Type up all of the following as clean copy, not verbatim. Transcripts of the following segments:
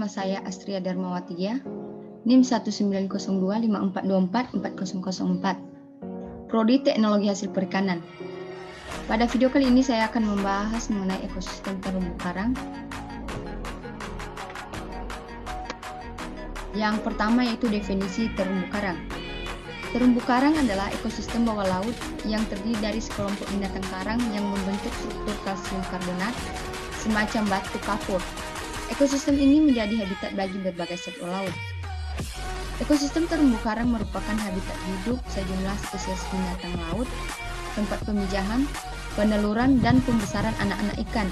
nama saya Astria Darmawati ya, NIM 1902524244004, Prodi Teknologi Hasil Perikanan. Pada video kali ini saya akan membahas mengenai ekosistem terumbu karang. Yang pertama yaitu definisi terumbu karang. Terumbu karang adalah ekosistem bawah laut yang terdiri dari sekelompok binatang karang yang membentuk struktur kalsium karbonat semacam batu kapur. Ekosistem ini menjadi habitat bagi berbagai satwa laut. Ekosistem terumbu karang merupakan habitat hidup sejumlah spesies binatang laut, tempat pemijahan, peneluran, dan pembesaran anak-anak ikan.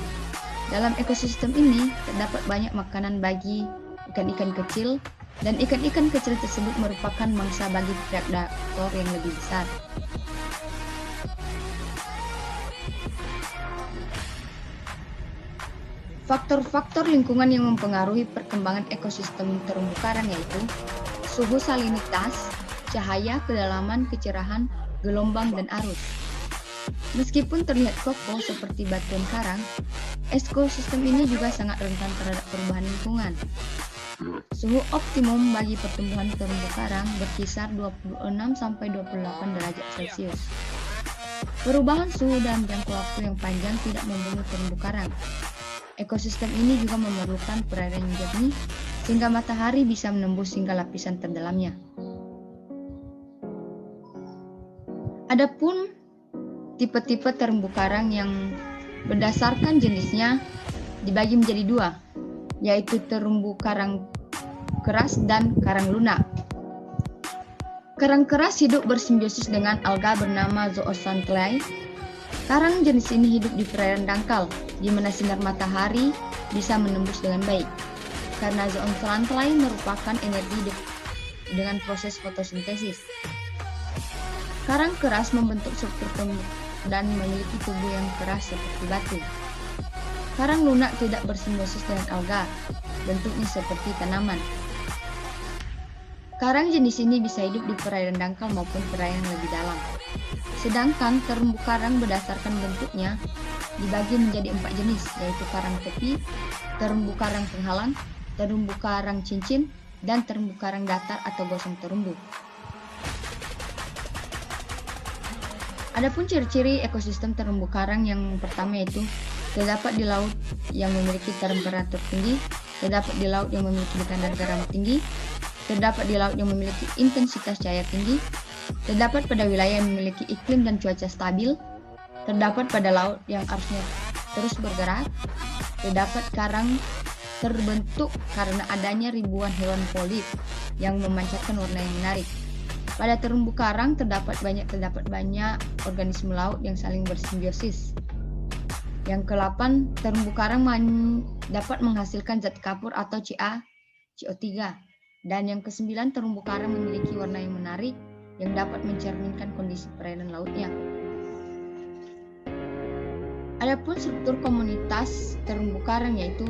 Dalam ekosistem ini terdapat banyak makanan bagi ikan-ikan kecil, dan ikan-ikan kecil tersebut merupakan mangsa bagi predator yang lebih besar. Faktor-faktor lingkungan yang mempengaruhi perkembangan ekosistem terumbu karang yaitu suhu salinitas, cahaya, kedalaman, kecerahan, gelombang, dan arus. Meskipun terlihat kokoh seperti batuan karang, ekosistem ini juga sangat rentan terhadap perubahan lingkungan. Suhu optimum bagi pertumbuhan terumbu karang berkisar 26-28 derajat Celcius. Perubahan suhu dalam jangka waktu yang panjang tidak membunuh terumbu karang. Ekosistem ini juga memerlukan perairan yang jernih sehingga matahari bisa menembus hingga lapisan terdalamnya. Adapun tipe-tipe terumbu karang yang berdasarkan jenisnya dibagi menjadi dua, yaitu terumbu karang keras dan karang lunak. Karang keras hidup bersimbiosis dengan alga bernama zooxanthellae. Karang jenis ini hidup di perairan dangkal, di mana sinar matahari bisa menembus dengan baik. Karena zooxanthellae merupakan energi dengan proses fotosintesis. Karang keras membentuk struktur dan memiliki tubuh yang keras seperti batu. Karang lunak tidak bersimbiosis dengan alga, bentuknya seperti tanaman. Karang jenis ini bisa hidup di perairan dangkal maupun perairan lebih dalam. Sedangkan terumbu karang berdasarkan bentuknya dibagi menjadi 4 jenis, yaitu karang tepi, terumbu karang penghalang, terumbu karang cincin, dan terumbu karang datar atau gosong terumbu. Adapun ciri-ciri ekosistem terumbu karang yang pertama yaitu terdapat di laut yang memiliki temperatur tinggi, terdapat di laut yang memiliki kadar garam tinggi, terdapat di laut yang memiliki intensitas cahaya tinggi, terdapat pada wilayah yang memiliki iklim dan cuaca stabil, terdapat pada laut yang arusnya terus bergerak, terdapat karang terbentuk karena adanya ribuan hewan polip yang memancarkan warna yang menarik. Pada terumbu karang terdapat banyak organisme laut yang saling bersimbiosis. Yang ke-8, terumbu karang dapat menghasilkan zat kapur atau CO3. Dan yang ke-9, terumbu karang memiliki warna yang menarik yang dapat mencerminkan kondisi perairan lautnya. Adapun struktur komunitas terumbu karang yaitu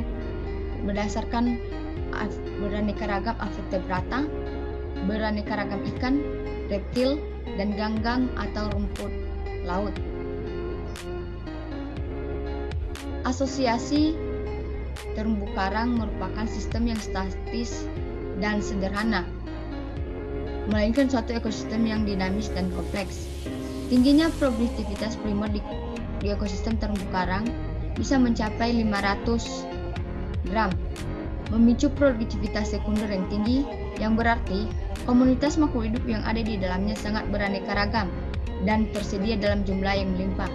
berdasarkan beraneka ragam vertebrata, beraneka ragam ikan, reptil, dan ganggang atau rumput laut. Asosiasi terumbu karang merupakan sistem yang statis dan sederhana, melainkan suatu ekosistem yang dinamis dan kompleks. Tingginya produktivitas primer di ekosistem terumbu karang bisa mencapai 500 gram, memicu produktivitas sekunder yang tinggi, yang berarti komunitas makhluk hidup yang ada di dalamnya sangat beraneka ragam dan tersedia dalam jumlah yang melimpah.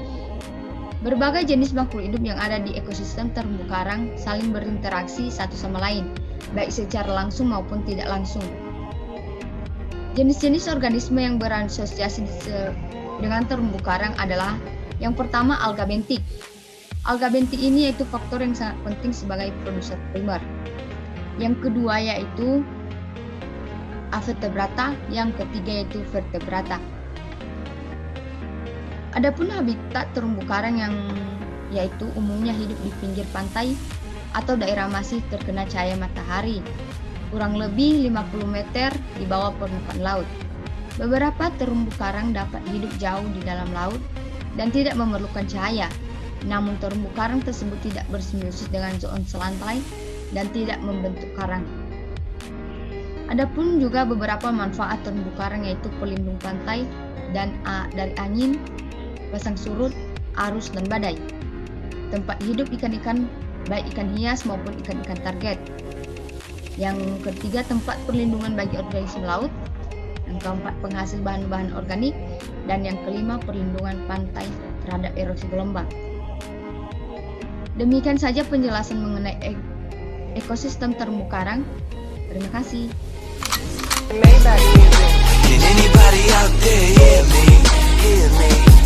Berbagai jenis makhluk hidup yang ada di ekosistem terumbu karang saling berinteraksi satu sama lain, baik secara langsung maupun tidak langsung. Jenis-jenis organisme yang berasosiasi dengan terumbu karang adalah yang pertama alga bentik. Alga bentik ini yaitu faktor yang sangat penting sebagai produser primer. Yang kedua yaitu avertebrata, yang ketiga yaitu vertebrata. Adapun habitat terumbu karang yang yaitu umumnya hidup di pinggir pantai atau daerah masih terkena cahaya matahari, kurang lebih 50 meter di bawah permukaan laut. Beberapa terumbu karang dapat hidup jauh di dalam laut dan tidak memerlukan cahaya. Namun terumbu karang tersebut tidak bersimbiosis dengan zooxanthellae dan tidak membentuk karang. Adapun juga beberapa manfaat terumbu karang, yaitu pelindung pantai dan dari angin, pasang surut, arus, dan badai. Tempat hidup ikan-ikan, baik ikan hias maupun ikan-ikan target. Yang ketiga, tempat perlindungan bagi organisme laut. Yang keempat, penghasil bahan-bahan organik. Dan yang kelima, perlindungan pantai terhadap erosi gelombang. Demikian saja penjelasan mengenai ekosistem terumbu karang. Terima kasih. Can anybody out there hear me? Hear me?